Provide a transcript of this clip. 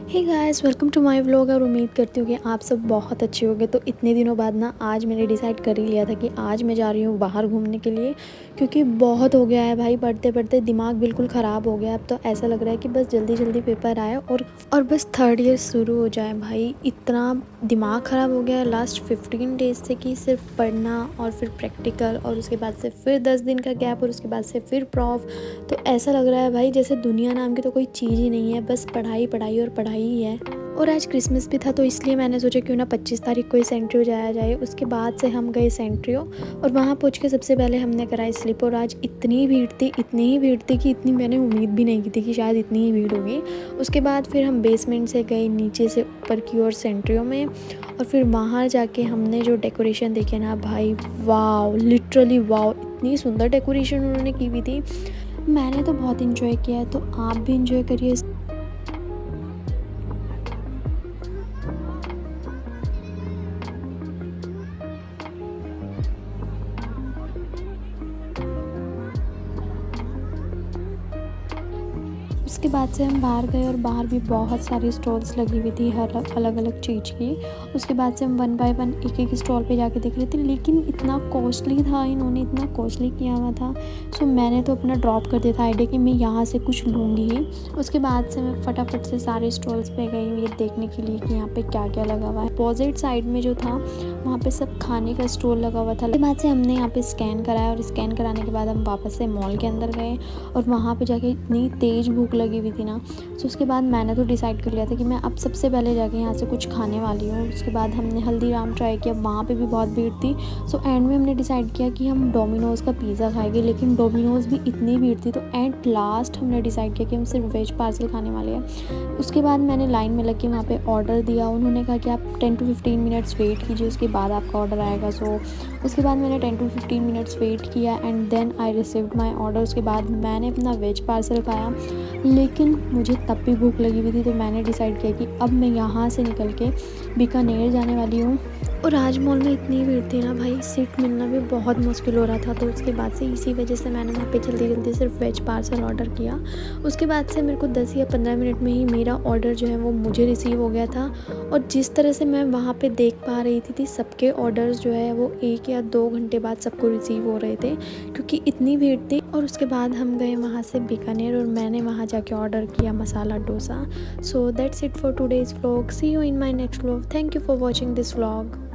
Hey guys, welcome to my vlog. और उम्मीद करती हूँ कि आप सब बहुत अच्छे होंगे। तो इतने दिनों बाद ना आज मैंने डिसाइड कर ही लिया था कि आज मैं जा रही हूँ बाहर घूमने के लिए, क्योंकि बहुत हो गया है भाई। पढ़ते पढ़ते दिमाग बिल्कुल ख़राब हो गया। अब तो ऐसा लग रहा है कि बस जल्दी जल्दी पेपर आए और बस थर्ड ईयर शुरू हो जाए। भाई इतना दिमाग ख़राब हो गया है लास्ट 15 डेज से कि सिर्फ पढ़ना और फिर प्रैक्टिकल और उसके बाद से फिर 10 दिन का गैप और उसके बाद से फिर प्रॉफ। तो ऐसा लग रहा है भाई जैसे दुनिया नाम की तो कोई चीज़ ही नहीं है, बस पढ़ाई पढ़ाई और पढ़ाई ही है। और आज क्रिसमस भी था तो इसलिए मैंने सोचा क्यों ना 25 तारीख को ही सेंट्रियो जाया जाए। उसके बाद से हम गए सेंट्रियो और वहाँ पहुँच के सबसे पहले हमने कराई स्लिप। और आज इतनी भीड़ थी, इतनी ही भीड़ थी कि इतनी मैंने उम्मीद भी नहीं की थी कि शायद इतनी ही भीड़ होगी। उसके बाद फिर हम बेसमेंट से गए नीचे से ऊपर की ओर सेंट्रियो में, और फिर वहाँ जाके हमने जो डेकोरेशन देखे ना भाई, वाव, लिटरली वाव, इतनी सुंदर डेकोरेशन उन्होंने की हुई थी। मैंने तो बहुत इंजॉय किया है, तो आप भी इंजॉय करिए। उसके बाद से हम बाहर गए और बाहर भी बहुत सारी स्टॉल्स लगी हुई थी हर अलग अलग चीज़ की। उसके बाद से हम वन बाय वन एक एक स्टॉल पे जाके देख रहे थे, लेकिन इतना कॉस्टली था, इन्होंने इतना कॉस्टली किया हुआ था। सो मैंने तो अपना ड्रॉप कर दिया था आइडिया कि मैं यहाँ से कुछ लूँगी ही। उसके बाद से मैं फटाफट से सारे स्टॉल्स पे गई ये देखने के लिए कि यहाँ पे क्या क्या लगा हुआ है। अपोजिट साइड में जो था वहाँ पे सब खाने का स्टॉल लगा हुआ था। उसके बाद से हमने यहाँ पे स्कैन कराया और स्कैन कराने के बाद हम वापस से मॉल के अंदर गए और वहाँ पे जाके इतनी तेज़ भूख लगी हुई थी ना। सो उसके बाद मैंने तो डिसाइड कर लिया था कि मैं अब सबसे पहले जाके यहाँ से कुछ खाने वाली हूँ। उसके बाद हमने हल्दीराम ट्राई किया, वहाँ पे भी बहुत भीड़ थी। सो एंड में हमने डिसाइड किया कि हम डोमिनोज़ का पिज़्ज़ा खाएंगे, लेकिन डोमिनोज़ भी इतनी भीड़ थी। तो एट लास्ट हमने डिसाइड किया कि हम सिर्फ वेज पार्सल खाने वाले हैं। उसके बाद मैंने लाइन में लग के वहाँ पे ऑर्डर दिया। उन्होंने कहा कि आप 10 to 15 मिनट्स वेट कीजिए, उसके बाद आपका ऑर्डर आएगा। सो उसके बाद मैंने 10 to 15 मिनट्स वेट किया and then I received my order. उसके बाद मैंने अपना वेज पार्सल खाया, लेकिन मुझे तब भी भूख लगी हुई थी। तो मैंने डिसाइड किया कि अब मैं यहाँ से निकल के बीकानेर जाने वाली हूँ। और आज मॉल में इतनी भीड़ थी ना भाई, सीट मिलना भी बहुत मुश्किल हो रहा था। तो उसके बाद से इसी वजह से मैंने वहाँ पे जल्दी जल्दी सिर्फ वेज पार्सल ऑर्डर किया। उसके बाद से मेरे को 10 या 15 मिनट में ही मेरा ऑर्डर जो है वो मुझे रिसीव हो गया था। और जिस तरह से मैं वहाँ पे देख पा रही थी सबके ऑर्डर्स जो है वो 1 या 2 घंटे बाद सबको रिसीव हो रहे थे, क्योंकि इतनी भीड़ थी। और उसके बाद हम गए वहाँ से बीकानेर और मैंने वहाँ जाके ऑर्डर किया masala dosa. So that's it for today's vlog. See you in my next vlog. Thank you for watching this vlog.